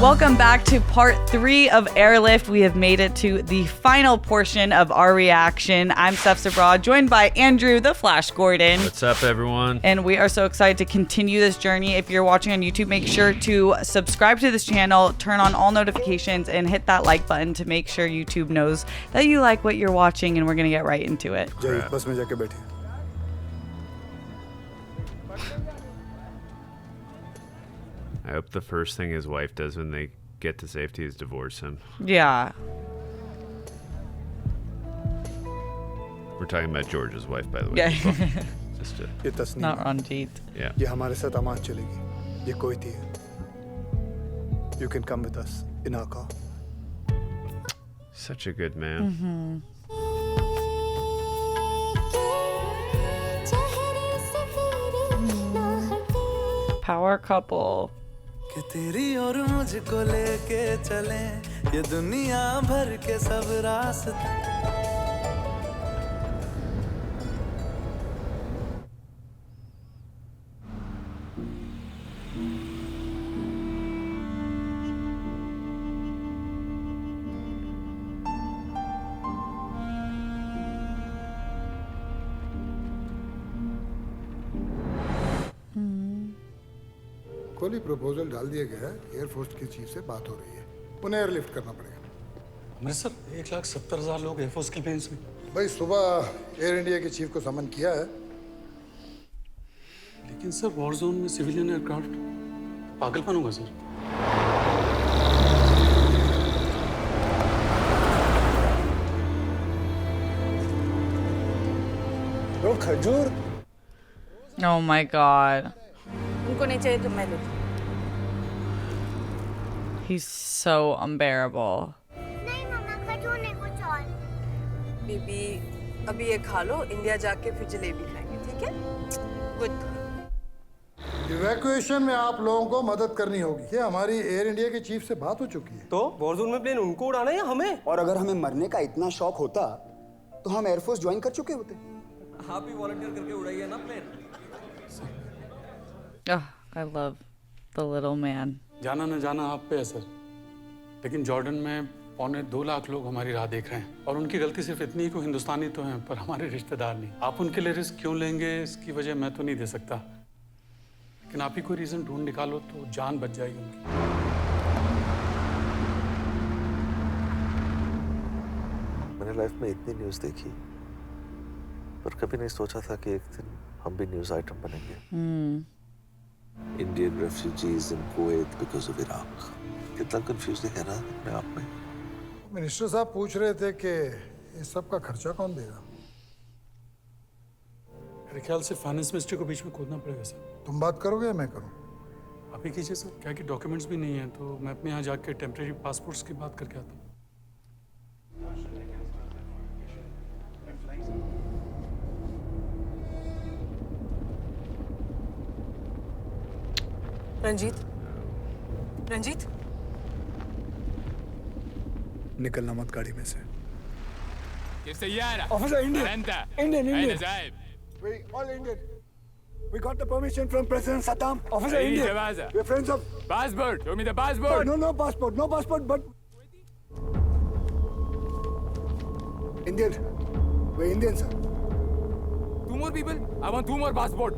Welcome back to part 3 of Airlift. We have made it to the final portion of our reaction. I'm SABRAW, joined by Andrew, the Flash Gordon. What's up, everyone? And we are so excited to continue this journey. If you're watching on YouTube, make sure to subscribe to this channel, turn on all notifications, and hit that like button to make sure YouTube knows that you like what you're watching, and we're going to get right into it. I hope the first thing his wife does when they get to safety is divorce him. Yeah. We're talking about George's wife, by the way. Yeah. Just to, Not Ranjit. yeah. ये हमारे साथ अमान चलेगी. ये कोई थी. You can come with us in our car. Such a good man. Power couple. कि तेरी और मुझको लेके चले ये दुनिया भर के सब रास्ते कोई प्रपोजल डाल दिया गया है. एयरफोर्स की चीफ से बात हो रही है. उन्हें एयरलिफ्ट करना पड़ेगा. अमृतसर 1,70,000 लोग एयरफोर्स के प्लेन्स में. भाई सुबह एयर इंडिया के चीफ को समन किया है. लेकिन सर वॉर जोन में सिविलियन एयरक्राफ्ट पागलपन होगा सर. लोग खजूर. Oh my god. उनको नहीं चाहिए तो मैं लूँ. He's so unbearable. नहीं मम्मा खजूर नहीं कुछ और. बीबी अभी ये खा लो, इंडिया जाके फिर जलेबी खाएंगे, ठीक है? गुड. इवैक्यूएशन में आप लोगों को मदद करनी होगी. ये हमारी एयर इंडिया के चीफ से बात हो चुकी है. तो वॉर जोन में प्लेन उनको उड़ाना है या हमें? और अगर हमें मरने का इतना शौक होता तो हम एयरफोर्स ज्वाइन कर चुके होते. आप भी वॉलंटियर करके उड़ाइए ना plane. Oh, I love the little man. जाना न जाना आप पे है सर. लेकिन जॉर्डन में 2.25 लाख लोग हमारी राह देख रहे हैं और उनकी गलती सिर्फ इतनी कि हिंदुस्तानी तो हैं पर हमारे रिश्तेदार नहीं. आप उनके लिए रिस्क क्यों लेंगे इसकी वजह मैं तो नहीं दे सकता. लेकिन आप ही कोई रीजन ढूंढ निकालो तो जान बच जाएगी उनकी. मैंने लाइफ में इतनी न्यूज़ देखी पर कभी नहीं सोचा था कि एक दिन हम भी न्यूज़ आइटम बनेंगे. Indian refugees in Kuwait because of Iraq. कितना confusing है ना अपने आप में. मिनिस्टर साहब पूछ रहे थे कि इस सब का खर्चा कौन देगा. मेरे ख्याल से फाइनेंस मिनिस्ट्री को बीच में कूदना पड़ेगा सर. तुम बात करोगे या मैं करूं? आप ही कीजिए सर. क्या कि डॉक्यूमेंट्स भी नहीं हैं तो मैं अपने यहाँ जाके टेम्परेरी पासपोर्ट्स की बात करके आता हूँ. रंजीत. रंजीत. निकलना मत गाड़ी में से. Officer Indian. Indian. We all Indian. We got the permission from President Saddam. Officer Indian. We're friends of. Passport. Show me the passport. No passport. No passport. But Indian. We're Indian, sir. 2 more people. I want 2 more passport.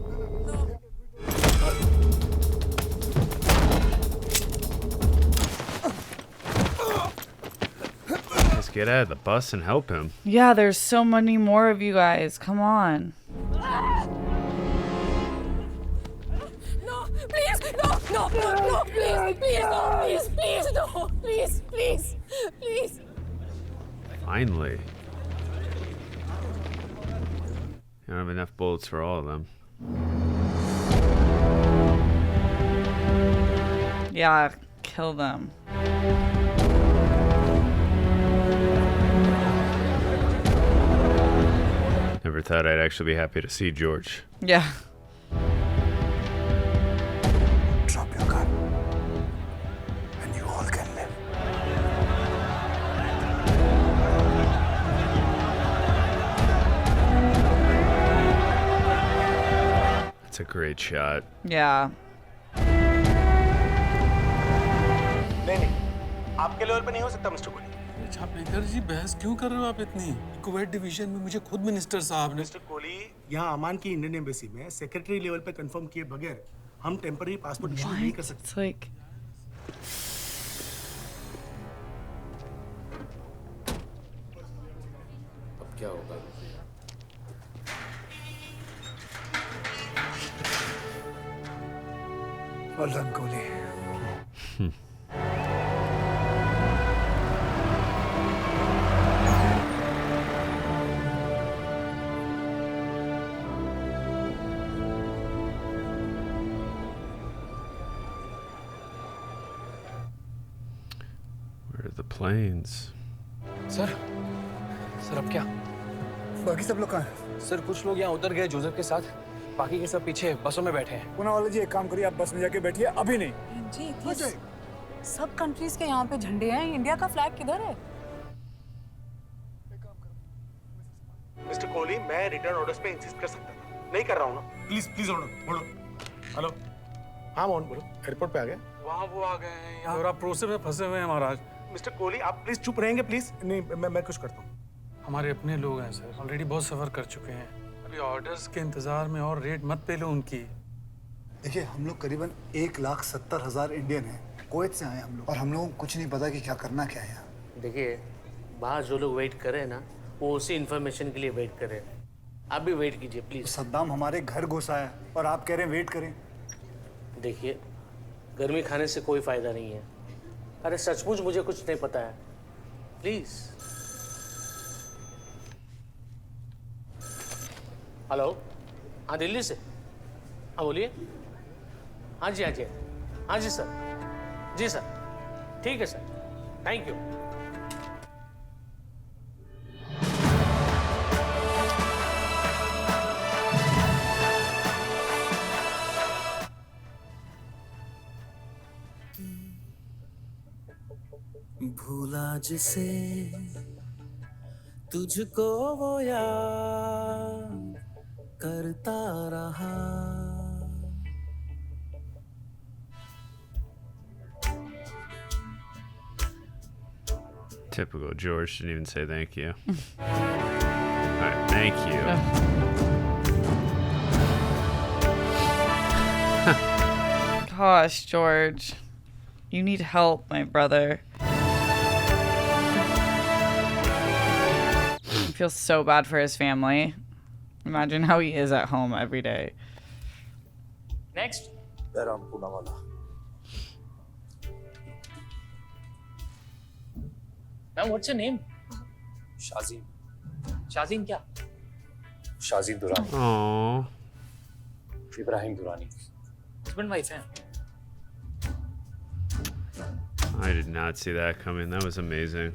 Let's get out of the bus and help him. Yeah, there's so many more of you guys. Come on. No, please, no, please, no, please. Finally. You don't have enough bullets for all of them. Yeah, kill them. Never thought I'd actually be happy to see George. Yeah. Drop your gun, and you all can live. It's a great shot. Yeah. नहीं आपके level पे नहीं हो सकता mister Kohli. अच्छा baker जी, बहस क्यों कर रहे हो आप इतनी? कुवैत डिवीजन में मुझे खुद मिनिस्टर साहब ने मिस्टर कोहली, यहाँ अमान की इंडियन एम्बेसी में सेक्रेटरी लेवल पे कंफर्म किए बगैर हम टेम्पररी पासपोर्ट इशू नहीं कर सकते। अब क्या होगा? Well done, Kohli. Where are the planes? Sir अब क्या? बाकी सब लोग कहाँ हैं? सर कुछ लोग यहाँ उतर गए जोसेफ के साथ, बाकी के सब पीछे बसों में बैठे हैं। पुणे वाले जी एक काम करिए, आप बस में जाके बैठिए, अभी नहीं। जी सब कंट्रीज के यहाँ पे झंडे हैं, इंडिया का फ्लैग किधर है? मिस्टर कोहली, मैं रिटर्न ऑर्डर्स पे इंसिस्ट कर सकता था, नहीं कर रहा हूँ ना। प्लीज प्लीज बोलो। हेलो, हाँ मोहन बोलो, एयरपोर्ट पे आ गए? वहाँ वो आ गए हैं, यहाँ और आप प्रोसेस में फंसे हुए हैं महाराज। मिस्टर कोहली, आप प्लीज चुप रहेंगे प्लीज? नहीं, मैं कुछ करता हूँ। हमारे अपने लोग हैं सर, ऑलरेडी बहुत सफर कर चुके हैं, अभी ऑर्डर्स के इंतजार में और रेट मत पे लो उनकी। देखिए, हम लोग करीबन 1,70,000 इंडियन हैं, कुवैत से आए हम लोग, और हम लोगों को कुछ नहीं पता कि क्या करना क्या है यहाँ। देखिए, बाहर जो लोग वेट कर रहे हैं ना, वो उसी इन्फॉर्मेशन के लिए वेट कर रहे हैं। आप भी वेट कीजिए प्लीज। सद्दाम हमारे घर घुसा है और आप कह रहे हैं वेट करें। देखिए, गर्मी खाने से कोई फायदा नहीं है। अरे सचमुच मुझे कुछ नहीं पता है, प्लीज। हेलो, हाँ दिल्ली से, हाँ बोलिए। हाँ जी सर, जी सर, ठीक है सर, थैंक यू। भूला जिसे तुझको वो याद करता रहा। Typical George didn't even say thank you. All right, thank you. Gosh, George. You need help, my brother. I feel so bad for his family. Imagine how he is at home every day. Next. Ma'am, what's your name? Shazim. Shazim क्या? Shazim Durrani. Aww. Ibrahim Durrani. Husband wife हैं? I did not see that coming. That was amazing.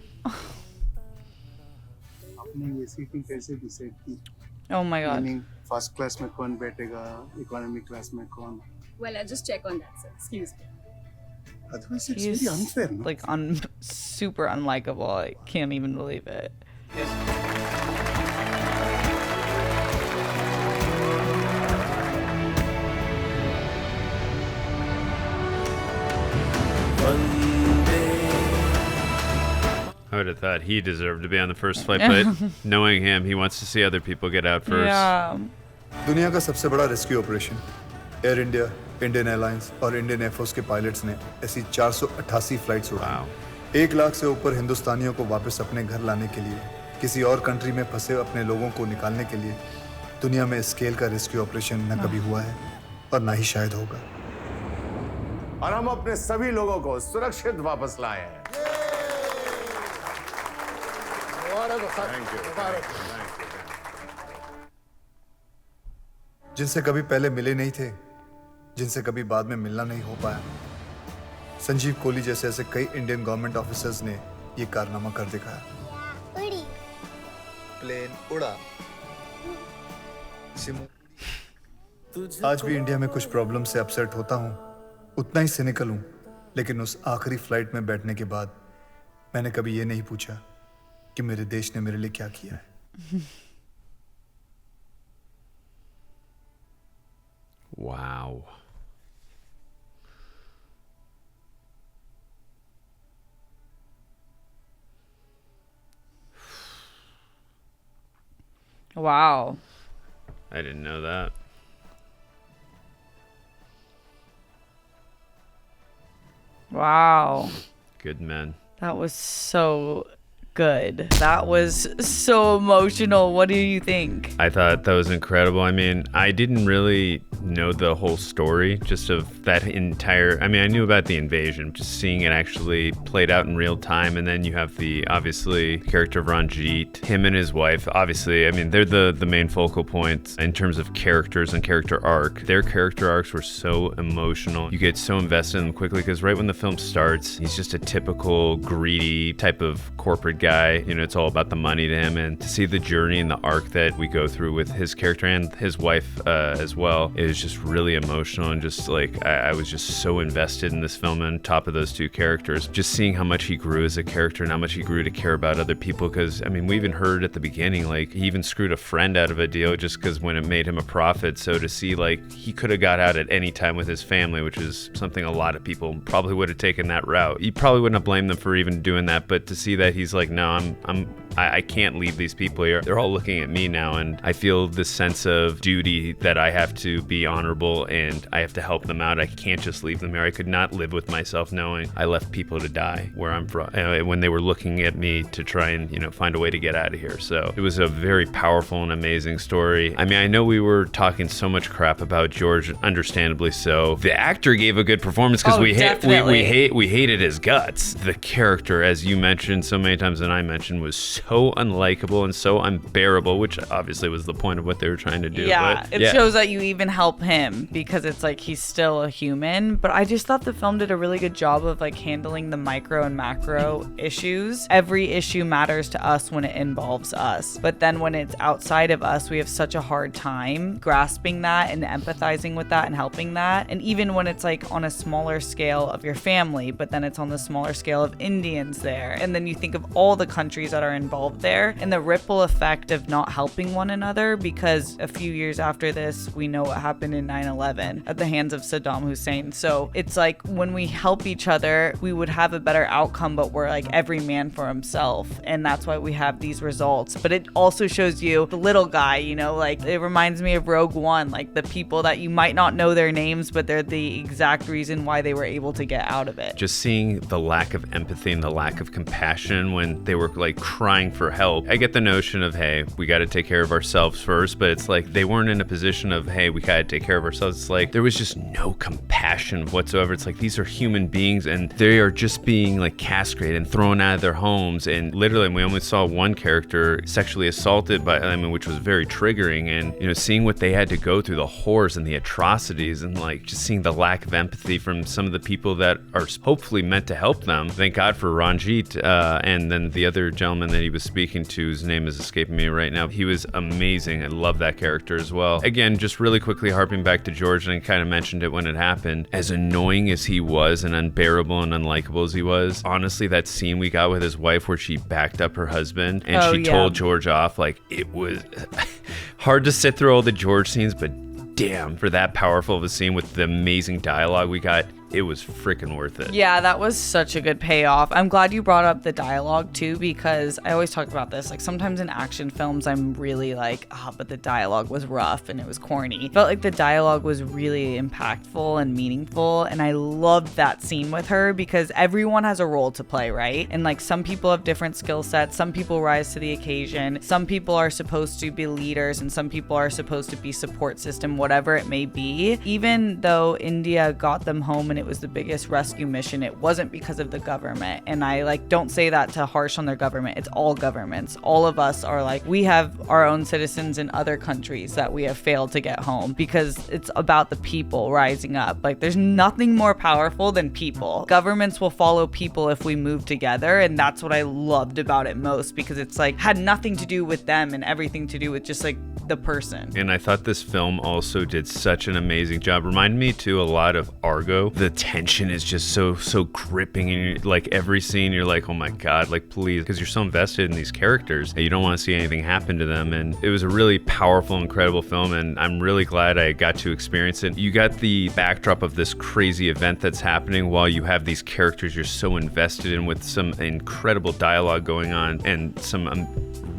आपने ये seating कैसे decide की? Oh my god. First class में कौन बैठेगा, economy class में कौन? Well, I'll just check on that, sir. Excuse me. Otherwise, it's He's very unfair, no? like super unlikable. I can't even believe it. I would have thought he deserved to be on the first flight, but knowing him, he wants to see other people get out first. Yeah. दुनिया का सबसे बड़ा rescue operation air India, Indian airlines और Indian air force के pilots ने ऐसी 488 flights उड़ाई। 1 लाख से ऊपर हिंदुस्तानियों को वापस अपने घर लाने के लिए, किसी और कंट्री में फंसे अपने लोगों को निकालने के लिए दुनिया में स्केल का रेस्क्यू ऑपरेशन न कभी हुआ है और ना ही शायद होगा। और हम अपने सभी लोगों को सुरक्षित वापस लाए हैं। जिनसे कभी पहले मिले नहीं थे, जिनसे कभी बाद में मिलना नहीं हो पाया, संजीव कोहली जैसे ऐसे कई इंडियन गवर्नमेंट ऑफिसर्स ने ये कारनामा कर दिखाया। प्लेन उड़ा, आज भी इंडिया में कुछ प्रॉब्लम से अपसेट होता हूँ, उतना ही सिनिकल हूँ, लेकिन उस आखिरी फ्लाइट में बैठने के बाद मैंने कभी ये नहीं पूछा कि मेरे देश ने मेरे लिए क्या किया है। Wow. Wow. I didn't know that. Wow. Good men. That was so good. That was so emotional. What do you think? I thought that was incredible. I mean, I didn't really know the whole story just of that entire, I mean, I knew about the invasion, just seeing it actually played out in real time. And then you have the, obviously, character of Ranjit, him and his wife. Obviously, I mean, they're the main focal points in terms of characters and character arc. Their character arcs were so emotional. You get so invested in them quickly because right when the film starts, he's just a typical greedy type of corporate guy. You know, it's all about the money to him, and to see the journey and the arc that we go through with his character and his wife as well is just really emotional. And just like I was just so invested in this film on top of those two characters, just seeing how much he grew as a character and how much he grew to care about other people. Because I mean, we even heard at the beginning, like he even screwed a friend out of a deal just because when it made him a profit. So to see like he could have got out at any time with his family, which is something a lot of people probably would have taken that route. You probably wouldn't have blamed them for even doing that, but to see that he's like, no, I can't leave these people here. They're all looking at me now, and I feel this sense of duty that I have to be honorable and I have to help them out. I can't just leave them here. I could not live with myself knowing I left people to die where I'm from when they were looking at me to try and, you know, find a way to get out of here. So it was a very powerful and amazing story. I mean, I know we were talking so much crap about George, understandably so. The actor gave a good performance because we hated his guts. The character, as you mentioned so many times and I mentioned, was so unlikable and so unbearable, which obviously was the point of what they were trying to do. Yeah, but, it shows that you even help him because it's like he's still a human. But I just thought the film did a really good job of like handling the micro and macro issues. Every issue matters to us when it involves us. But then when it's outside of us, we have such a hard time grasping that and empathizing with that and helping that. And even when it's like on a smaller scale of your family, but then it's on the smaller scale of Indians there. And then you think of all the countries that are involved there and the ripple effect of not helping one another, because a few years after this, we know what happened in 9/11 at the hands of Saddam Hussein. So it's like when we help each other, we would have a better outcome, but we're like every man for himself. And that's why we have these results. But it also shows you the little guy, you know, like it reminds me of Rogue One, like the people that you might not know their names, but they're the exact reason why they were able to get out of it. Just seeing the lack of empathy and the lack of compassion when they were like crying for help. I get the notion of, hey, we got to take care of ourselves first, but it's like they weren't in a position of, hey, we got to take care of ourselves. It's like there was just no compassion whatsoever. It's like these are human beings and they are just being like castrated and thrown out of their homes. And literally, we only saw one character sexually assaulted by, I mean, which was very triggering. And, you know, seeing what they had to go through, the horrors and the atrocities, and like just seeing the lack of empathy from some of the people that are hopefully meant to help them. Thank God for Ranjit and then the other gentleman that he was speaking to, whose name is escaping me right now. He was amazing. I love that character as well. Again, just really quickly harping back to George, and I kind of mentioned it when it happened. As annoying as he was and unbearable and unlikable as he was, honestly, that scene we got with his wife where she backed up her husband and she told George off, like, it was hard to sit through all the George scenes, but damn, for that powerful of a scene with the amazing dialogue we got, it was freaking worth it. Yeah, that was such a good payoff. I'm glad you brought up the dialogue too, because I always talk about this. Like sometimes in action films, I'm really like, but the dialogue was rough and it was corny. Felt like the dialogue was really impactful and meaningful. And I loved that scene with her because everyone has a role to play, right? And like some people have different skill sets. Some people rise to the occasion. Some people are supposed to be leaders and some people are supposed to be support system, whatever it may be. Even though India got them home and it was the biggest rescue mission, it wasn't because of the government. And I like don't say that to harsh on their government. It's all governments. All of us are like, we have our own citizens in other countries that we have failed to get home because it's about the people rising up. Like there's nothing more powerful than people. Governments will follow people if we move together. And that's what I loved about it most, because it's like had nothing to do with them and everything to do with just like the person. And I thought this film also did such an amazing job. Reminded me too a lot of Argo. The tension is just so gripping, and you're, like every scene you're like, oh my god, like please, because you're so invested in these characters and you don't want to see anything happen to them. And it was a really powerful, incredible film, and I'm really glad I got to experience it. You got the backdrop of this crazy event that's happening while you have these characters you're so invested in with some incredible dialogue going on and some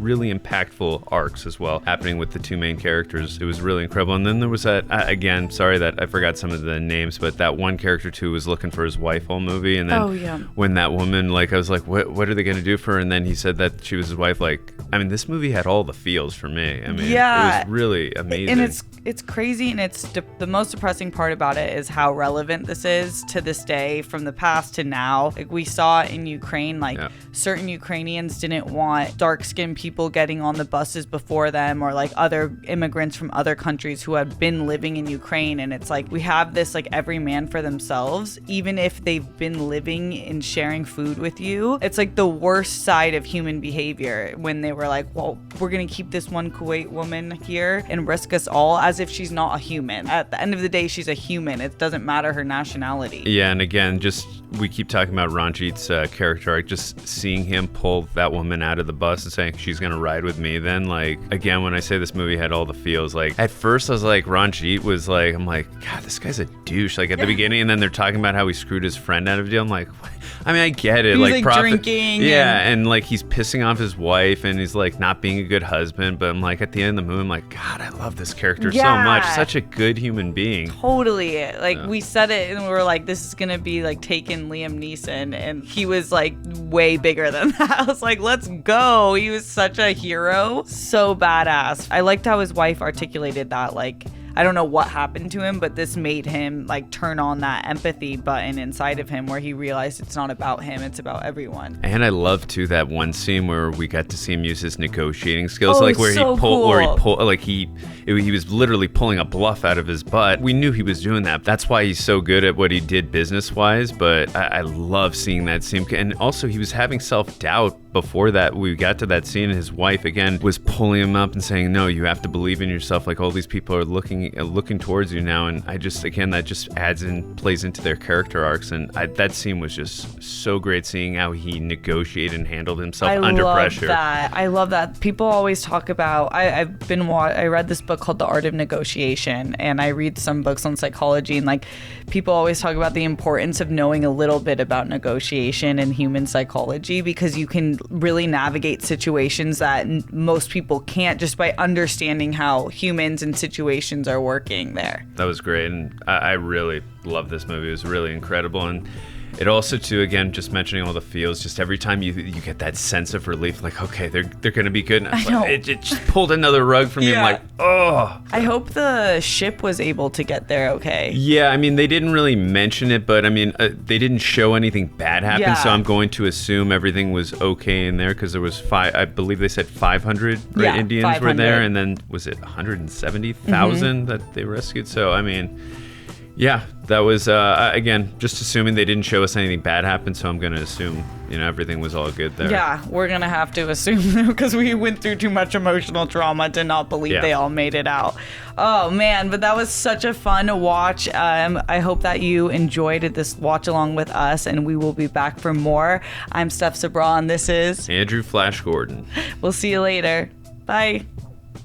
really impactful arcs as well happening with the two main characters. It was really incredible. And then there was that, again, sorry that I forgot some of the names, but that one character too was looking for his wife all movie. And then when that woman, like, I was like, what are they going to do for her? And then he said that she was his wife. Like, I mean, this movie had all the feels for me. I mean, it was really amazing. And it's crazy, and it's the most depressing part about it is how relevant this is to this day, from the past to now. Like, we saw in Ukraine, like certain Ukrainians didn't want dark-skinned people getting on the buses before them, or like other immigrants from other countries who had been living in Ukraine. And it's like, we have this like every man for themselves, even if they've been living and sharing food with you. It's like the worst side of human behavior when they were like, well, we're gonna keep this one Kuwait woman here and risk us all, as if she's not a human. At the end of the day, she's a human. It doesn't matter her nationality. Yeah, and again, just we keep talking about Ranjit's character arc, just seeing him pull that woman out of the bus and saying she's gonna ride with me. Then, like, again, when I say this movie had all the feels, like at first I was like, Ranjit was like, I'm like, God, this guy's a douche, like at the beginning, and then they're talking about how he screwed his friend out of a deal. I'm like, what? I mean, I get it. He's like drinking. Yeah, and like he's pissing off his wife, and he's like not being a good husband. But I'm like, at the end of the movie, I'm like, God, I love this character so much. Such a good human being. Totally. Like, we said it and we were like, this is gonna be like Taken Liam Neeson, and he was like way bigger than that. I was like, let's go. He was such a hero. So badass. I liked how his wife articulated that, like, I don't know what happened to him, but this made him like turn on that empathy button inside of him, where he realized it's not about him, it's about everyone. And I love too that one scene where we got to see him use his negotiating skills, Oh, like where so he cool. like he was literally pulling a bluff out of his butt. We knew he was doing that. That's why he's so good at what he did business wise. But I love seeing that scene, and also he was having self-doubt before that. We got to that scene, and his wife again was pulling him up and saying, no, you have to believe in yourself, like all these people are looking towards you now. And I just, again, that just plays into their character arcs. And that scene was just so great, seeing how he negotiated and handled himself under pressure. I love that. People always talk about, I read this book called The Art of Negotiation, and I read some books on psychology, and like people always talk about the importance of knowing a little bit about negotiation and human psychology, because you can really navigate situations that most people can't, just by understanding how humans and situations are working there. That was great, and I really love this movie. It was really incredible. And it also too, again, just mentioning all the feels, just every time you get that sense of relief, like, okay, they're gonna be good. And I know. It just pulled another rug from me. I'm like, oh. I hope the ship was able to get there okay. Yeah, I mean, they didn't really mention it, but I mean, they didn't show anything bad happen, so I'm going to assume everything was okay in there, because there was I believe they said 500 Indians 500. were there, and then was it 170,000 that they rescued? So I mean, yeah, that was, again, just assuming they didn't show us anything bad happen, so I'm going to assume, everything was all good there. Yeah, we're going to have to assume, because we went through too much emotional trauma to not believe they all made it out. Oh, man, but that was such a fun watch. I hope that you enjoyed this watch along with us, and we will be back for more. I'm STEPH, and this is Andrew Flash Gordon. We'll see you later. Bye.